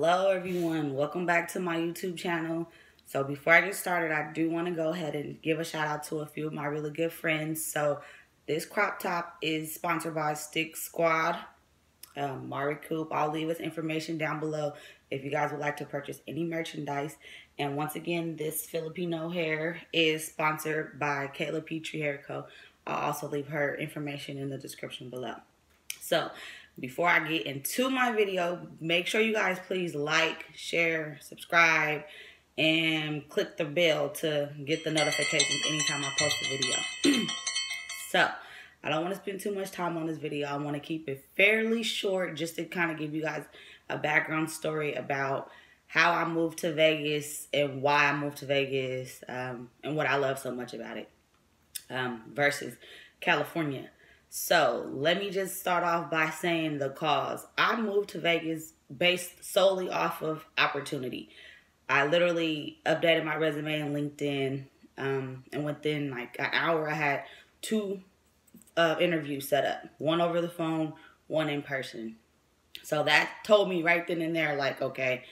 Hello everyone, welcome back to my YouTube channel. So before I get started, I do want to go ahead and give a shout out to a few of my really good friends. So this crop top is sponsored by Stick Squad, Mari Coop. I'll leave his information down below if you guys would like to purchase any merchandise. And once again, this Filipino hair is sponsored by Kayla Petrie Hair Co. I'll also leave her information in the description below. So before I get into my video, make sure you guys please like, share, subscribe, and click the bell to get the notifications anytime I post a video. So I don't want to spend too much time on this video. I want to keep it fairly short just to kind of give you guys a background story about how I moved to Vegas and why I moved to Vegas, and what I love so much about it versus California. So let me just start off by saying the cause. I moved to Vegas based solely off of opportunity. I literally updated my resume on LinkedIn, and within like an hour I had two interviews set up. One over the phone, one in person. So that told me right then and there, like, okay,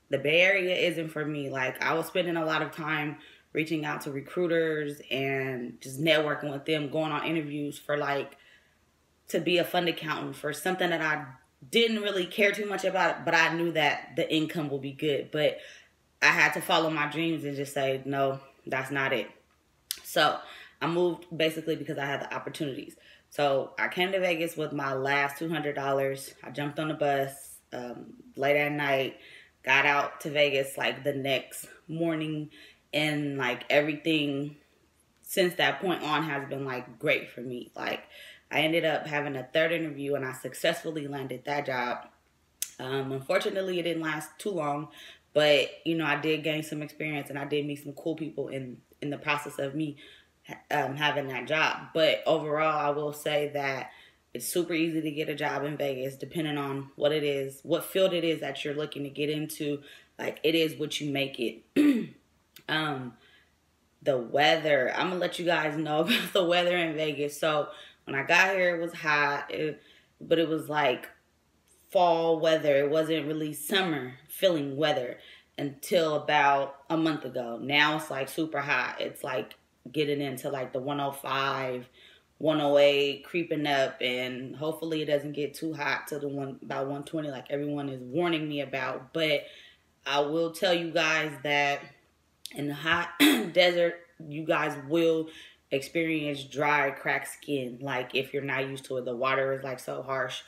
the Bay Area isn't for me. Like, I was spending a lot of time reaching out to recruiters and just networking with them, going on interviews for like, to be a fund accountant for something that I didn't really care too much about, but I knew that the income would be good. But I had to follow my dreams and just say, no, that's not it. So I moved basically because I had the opportunities. So I came to Vegas with my last $200. I jumped on the bus late at night, got out to Vegas like the next morning, and like everything since that point on has been like great for me. Like, I ended up having a third interview and I successfully landed that job. Unfortunately, it didn't last too long, but you know, I did gain some experience and I did meet some cool people in the process of me having that job. But overall, I will say that it's super easy to get a job in Vegas, depending on what it is, what field it is that you're looking to get into. Like, it is what you make it. The weather, I'm gonna let you guys know about the weather in Vegas. So when I got here, it was hot, but it was like fall weather. It wasn't really summer feeling weather until about a month ago. Now it's like super hot. It's like getting into like the 105, 108, creeping up, and hopefully it doesn't get too hot to the about 120 like everyone is warning me about. But I will tell you guys that in the hot desert, you guys will experience dry, cracked skin. Like, if you're not used to it, the water is like so harsh.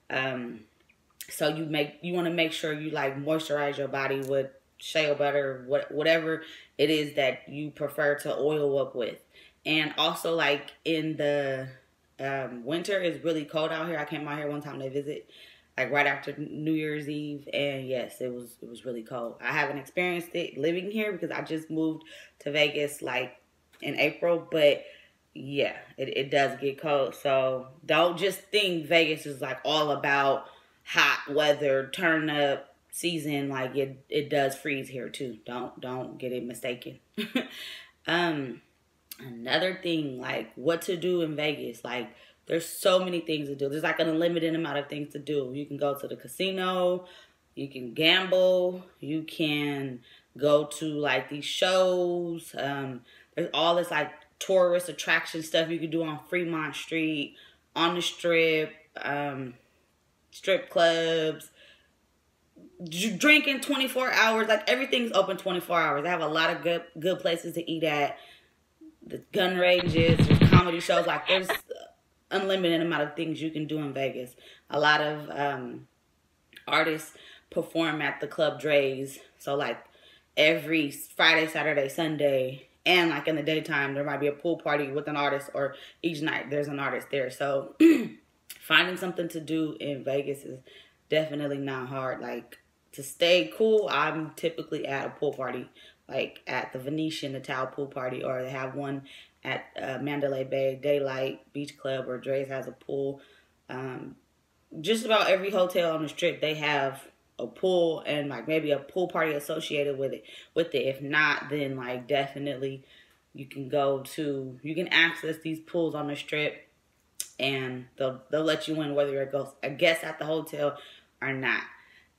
So you want to make sure you like moisturize your body with shea butter, whatever it is that you prefer to oil up with. And also, like, in the winter, it's really cold out here. I came out here one time to visit, like right after New Year's Eve, and yes, it was really cold. I haven't experienced it living here because I just moved to Vegas like in April, but yeah, it does get cold. So don't just think Vegas is like all about hot weather, turn up season. Like, it does freeze here too. Don't get it mistaken. Another thing, like what to do in Vegas, like there's so many things to do. There's like an unlimited amount of things to do. You can go to the casino, you can gamble, you can go to like these shows. There's all this like tourist attraction stuff you can do on Fremont Street, on the Strip, strip clubs, drinking 24 hours. Like, everything's open 24 hours. They have a lot of good places to eat at. The gun ranges, there's comedy shows. Like, there's unlimited amount of things you can do in Vegas. A lot of artists perform at the Club Dre's. So like every Friday, Saturday, Sunday, and like in the daytime, there might be a pool party with an artist, or each night there's an artist there. So finding something to do in Vegas is definitely not hard. Like, to stay cool, I'm typically at a pool party, like at the Venetian, the Tao pool party, or they have one at Mandalay Bay, Daylight Beach Club, or Dre's has a pool. Just about every hotel on the Strip, they have a pool and like maybe a pool party associated with it. If not, then like definitely you can access these pools on the Strip, and they'll let you in whether it goes a guest at the hotel or not.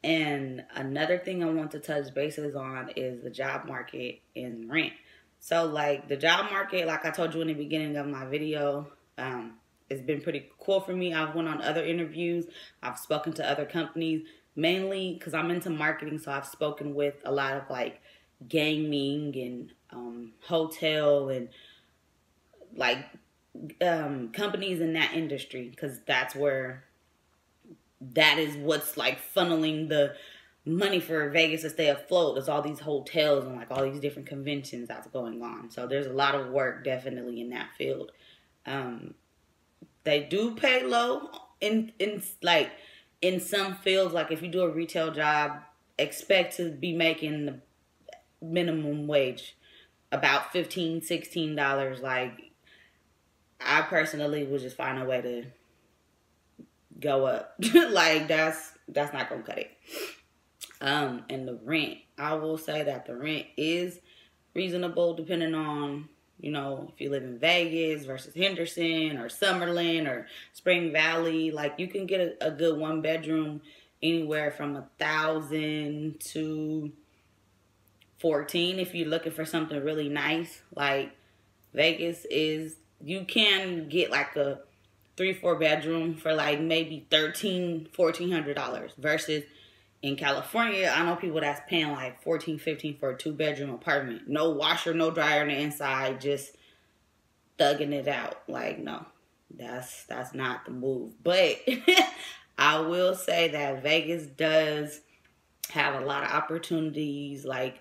And another thing I want to touch bases on is the job market and rent. So like the job market, like I told you in the beginning of my video, it's been pretty cool for me. I've went on other interviews. I've spoken to other companies, mainly because I'm into marketing. So I've spoken with a lot of like gaming and hotel and like companies in that industry, because that is what's like funneling the money for Vegas to stay afloat. There's all these hotels and like all these different conventions that's going on. So there's a lot of work definitely in that field. They do pay low in like in some fields. Like if you do a retail job, expect to be making the minimum wage, about $15-16. Like I personally would just find a way to go up. Like that's not gonna cut it. And the rent, I will say that the rent is reasonable depending on, you know, if you live in Vegas versus Henderson or Summerlin or Spring Valley. Like you can get a good 1-bedroom anywhere from $1,000 to $14,000 if you're looking for something really nice. Like Vegas is, you can get like a 3-4 bedroom for like maybe $1,300-1,400 versus in California, I know people that's paying like $14-15 for a 2-bedroom apartment. No washer, no dryer on the inside, just thugging it out. Like, no, that's not the move. But I will say that Vegas does have a lot of opportunities. Like,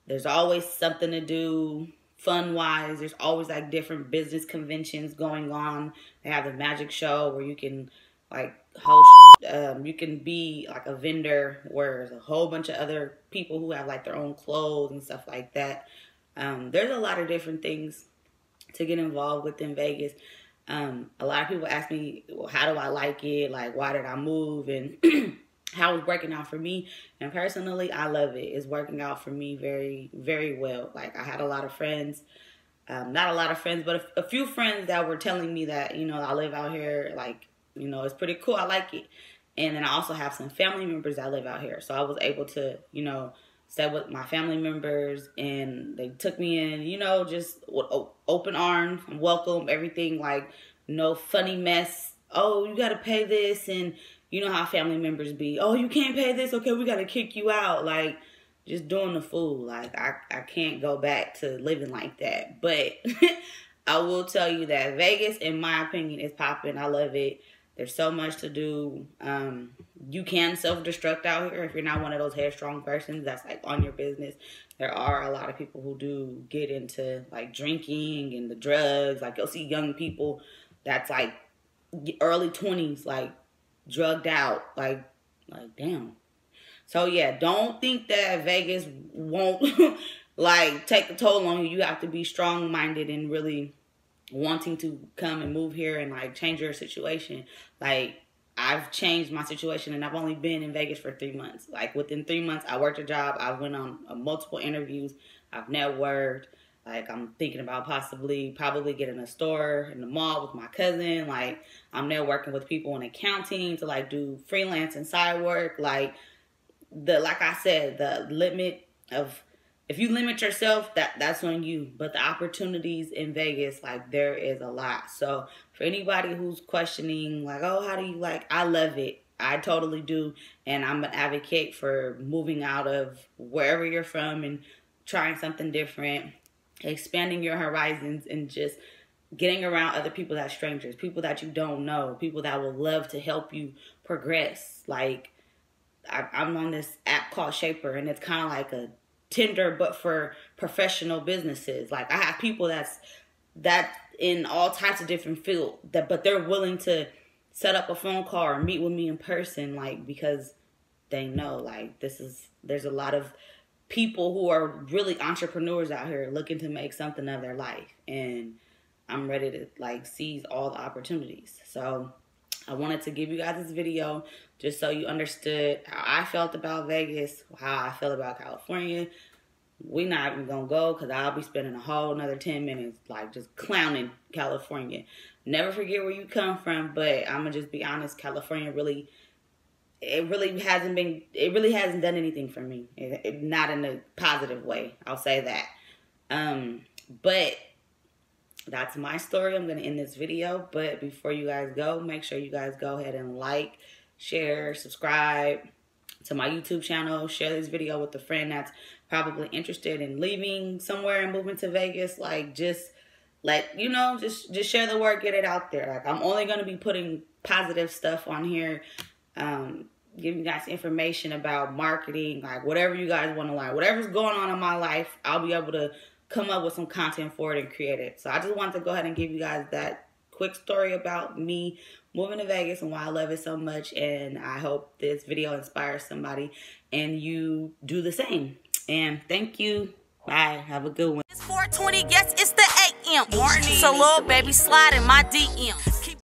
there's always something to do fun-wise. There's always like different business conventions going on. They have the magic show where you can like host, you can be like a vendor where there's a whole bunch of other people who have like their own clothes and stuff like that. There's a lot of different things to get involved with in Vegas. A lot of people ask me, well, how do I like it? Like, why did I move? And how it's working out for me. And personally, I love it. It's working out for me very, very well. Like, I had a lot of friends, not a lot of friends, but a few friends that were telling me that, you know, I live out here, like, you know, it's pretty cool. I like it. And then I also have some family members that live out here. So I was able to, you know, stay with my family members, and they took me in, you know, just with open arms, welcome, everything, like no funny mess. Oh, you got to pay this. And you know how family members be. Oh, you can't pay this. Okay, we got to kick you out. Like, just doing the fool. Like, I can't go back to living like that. But I will tell you that Vegas, in my opinion, is popping. I love it. There's so much to do. You can self-destruct out here if you're not one of those headstrong persons that's like on your business. There are a lot of people who do get into like drinking and the drugs. Like you'll see young people that's like early 20s, like drugged out, like damn. So yeah, don't think that Vegas won't like take a toll on you. You have to be strong-minded and really wanting to come and move here and like change your situation. Like I've changed my situation, and I've only been in Vegas for 3 months. Like within 3 months, I worked a job. I went on multiple interviews. I've networked. Like I'm thinking about probably getting a store in the mall with my cousin. Like I'm networking with people in accounting to like do freelance and side work. Like I said, the limit of, if you limit yourself, that's on you. But the opportunities in Vegas, like there is a lot. So for anybody who's questioning, like, oh, how do you like? I love it. I totally do. And I'm an advocate for moving out of wherever you're from and trying something different, expanding your horizons, and just getting around other people that's strangers, people that you don't know, people that will love to help you progress. Like I'm on this app called Shaper, and it's kind of like a Tinder but for professional businesses. Like I have people that's in all types of different fields, but they're willing to set up a phone call or meet with me in person, like because they know like there's a lot of people who are really entrepreneurs out here looking to make something of their life, and I'm ready to like seize all the opportunities. So I wanted to give you guys this video just so you understood how I felt about Vegas, how I feel about California. We're not even going to go because I'll be spending a whole another 10 minutes like just clowning California. Never forget where you come from, but I'm going to just be honest, California really it really hasn't done anything for me. Not in a positive way, I'll say that. But that's my story. I'm going to end this video. But before you guys go, make sure you guys go ahead and like, share, subscribe to my YouTube channel. Share this video with a friend that's probably interested in leaving somewhere and moving to Vegas. Like, just let, you know, just share the word, get it out there. Like, I'm only going to be putting positive stuff on here. Giving you guys information about marketing, like whatever you guys want to learn. Whatever's going on in my life, I'll be able to come up with some content for it and create it. So I just wanted to go ahead and give you guys that quick story about me moving to Vegas and why I love it so much. And I hope this video inspires somebody and you do the same. And thank you. Bye. Have a good one. It's 4:20. Yes, it's the AM. Morning. So little baby slide in my DM.